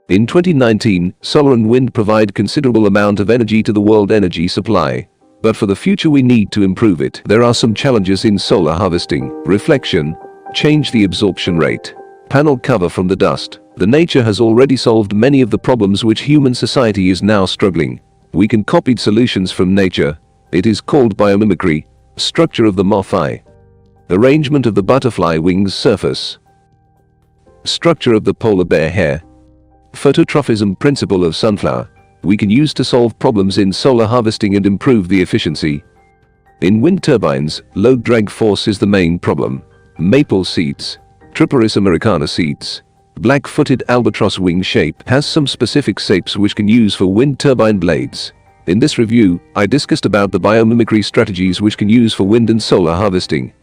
In 2019, solar and wind provide considerable amount of energy to the world energy supply. But for the future we need to improve it. There are some challenges in solar harvesting. Reflection. Change the absorption rate. Panel cover from the dust. The nature has already solved many of the problems which human society is now struggling. We can copy solutions from nature. It is called biomimicry. Structure of the moth eye. Arrangement of the butterfly wings surface. Structure of the polar bear hair. Phototrophism principle of sunflower. We can use to solve problems in solar harvesting and improve the efficiency. In wind turbines, low drag force is the main problem. Maple seeds. Triperis americana seeds. Black-footed albatross wing shape has some specific shapes which can use for wind turbine blades. In this review, I discussed about the biomimicry strategies which can use for wind and solar harvesting.